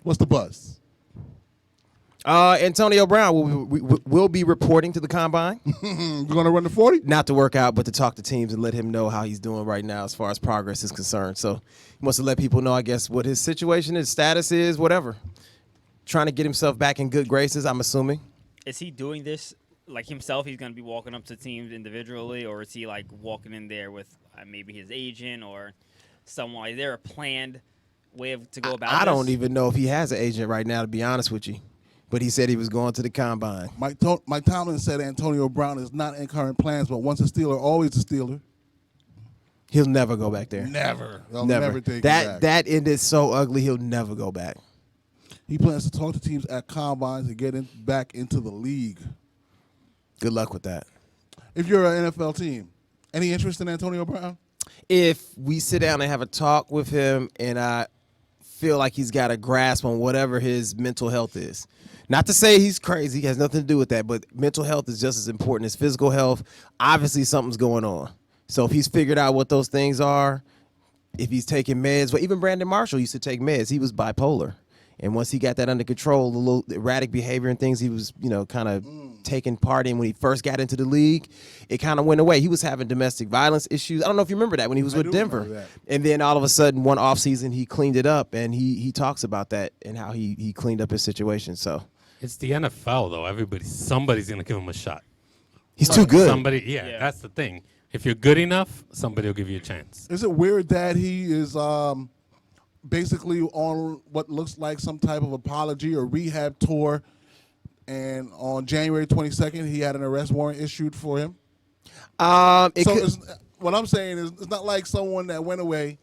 What's the buzz? Antonio Brown will be reporting to the combine. We're going to run the 40? Not to work out, but to talk to teams and let him know how he's doing right now as far as progress is concerned. So he wants to let people know, I guess, what his situation, his status is, whatever. Trying to get himself back in good graces, I'm assuming. Is he doing this like himself? He's going to be walking up to teams individually, or is he like walking in there with maybe his agent or someone? Is there a planned way to go about I this? don't even know if he has an agent right now, to be honest with you. But he said he was going to the combine. Mike Tomlin said Antonio Brown is not in current plans, but once a Steeler, always a Steeler. He'll never go back there. Never. They'll Never. never take him back. That ended so ugly, he'll never go back. He plans to talk to teams at combines and get back into the league. Good luck with that. If you're an NFL team, any interest in Antonio Brown? If we sit down and have a talk with him and I feel like he's got a grasp on whatever his mental health is. Not to say he's crazy, he has nothing to do with that, but mental health is just as important as physical health. Obviously, something's going on. So if he's figured out what those things are, if he's taking meds, well, even Brandon Marshall used to take meds. He was bipolar. And once he got that under control, the little erratic behavior and things he was, kind of taking part in when he first got into the league, it kind of went away. He was having domestic violence issues. I don't know if you remember that when he was with Denver. And then all of a sudden, one offseason, he cleaned it up, and he talks about that and how he cleaned up his situation. So it's the NFL, though. Somebody's going to give him a shot. He's too good. Yeah, that's the thing. If you're good enough, somebody will give you a chance. Is it weird that he is basically on what looks like some type of apology or rehab tour, and on January 22nd, he had an arrest warrant issued for him? What I'm saying is it's not like someone that went away,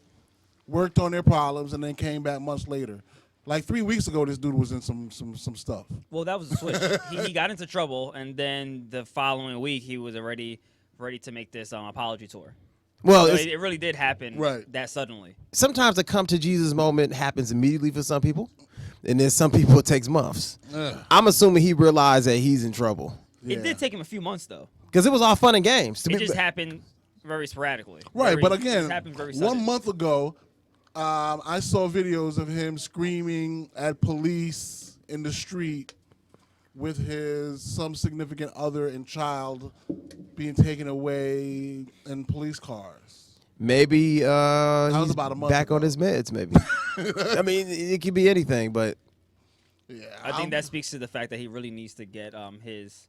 worked on their problems, and then came back months later. Like 3 weeks ago, this dude was in some stuff. Well, that was a switch. he got into trouble, and then the following week, he was already ready to make this apology tour. Well, so it really did happen that suddenly. Sometimes a come to Jesus moment happens immediately for some people, and then some people it takes months. I'm assuming he realized that he's in trouble. Yeah. It did take him a few months, though. Because it was all fun and games. It just happened very sporadically. Right, but again, 1 month ago, I saw videos of him screaming at police in the street with some significant other and child being taken away in police cars. Maybe he's about a month back ago. on his meds, maybe. I mean, it could be anything, but... Yeah, I think that speaks to the fact that he really needs to get his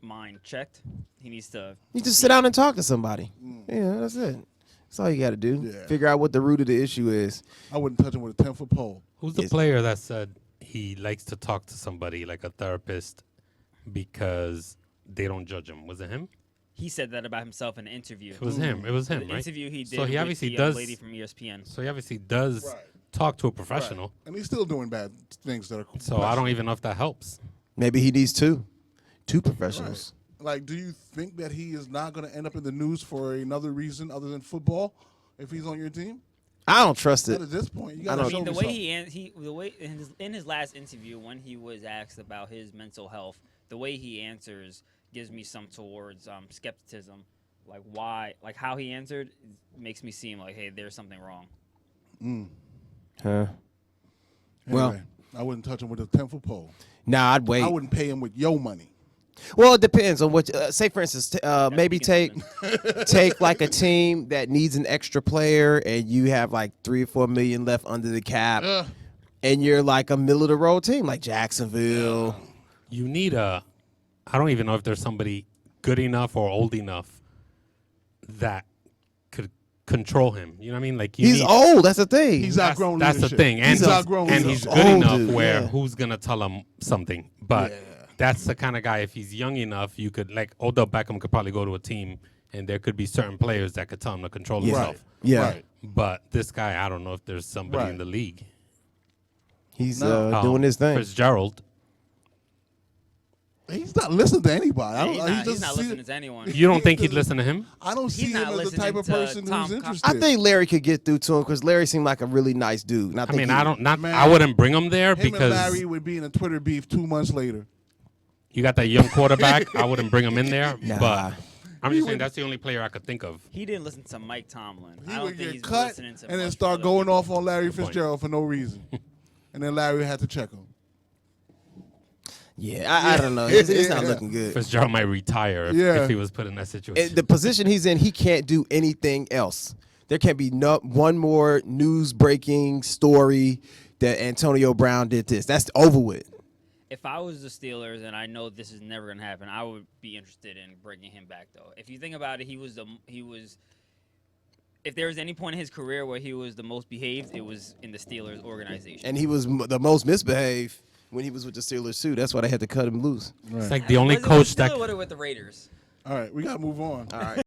mind checked. He needs to... You just sit down and talk to somebody. Yeah, that's it. That's all you got to do. Yeah. Figure out what the root of the issue is. I wouldn't touch him with a 10-foot pole. Who's the player that said he likes to talk to somebody like a therapist because they don't judge him? Was it him? He said that about himself in an interview. It was him. It was him, the right? interview he did So he with obviously the does, lady from ESPN. So he obviously does talk to a professional. Right. And he's still doing bad things that are So I don't even know if that helps. Maybe he needs two professionals. Right. Like, do you think that he is not going to end up in the news for another reason other than football if he's on your team? I don't trust it. Not at this point. You I gotta mean, show the way in his last interview when he was asked about his mental health, the way he answers gives me some towards skepticism. Like why, like how he answered makes me seem like, hey, there's something wrong. Anyway, Well, I wouldn't touch him with a 10-foot pole. Nah, I'd wait. I wouldn't pay him with your money. Well, it depends on what. Say, for instance, maybe take like a team that needs an extra player, and you have like $3 or $4 million left under the cap, and you're like a middle of the road team like Jacksonville. You need I don't even know if there's somebody good enough or old enough that could control him. You know what I mean? Like he's old. That's the thing. He's outgrown That's leadership. the thing, and he's outgrown and leadership. he's good enough dude, where who's gonna tell him something? But that's the kind of guy. If he's young enough, you could like Odell Beckham could probably go to a team, and there could be certain players that could tell him to control himself. Right. Yeah. Right. But this guy, I don't know if there's somebody in the league. He's doing his thing. Fitzgerald. He's not listening to anybody. He's not listening to anyone. You don't think he'd listen to him? I don't see He's him not as the type of listening to person Tom who's Coughlin. interested. I think Larry could get through to him because Larry seemed like a really nice dude. I mean, I wouldn't bring him there him and because Larry would be in a Twitter beef 2 months later. you got that young quarterback. I wouldn't bring him in there. Nah. But I'm just saying that's the only player I could think of. He didn't listen to Mike Tomlin. He I don't would think get he's cut listening to and then much start other going people. off on Larry point. Fitzgerald for no reason. and then Larry had to check him. Yeah, I don't know. It's not looking good. Fitzgerald might retire if he was put in that situation. And the position he's in, he can't do anything else. There can't be one more news breaking story that Antonio Brown did this. That's over with. If I was the Steelers, and I know this is never going to happen, I would be interested in bringing him back, though. If you think about it, he was. If there was any point in his career where he was the most behaved, it was in the Steelers organization. And he was the most misbehaved when he was with the Steelers too. That's why they had to cut him loose. Right. It's like the only coach that with the Raiders. All right, we got to move on. All right.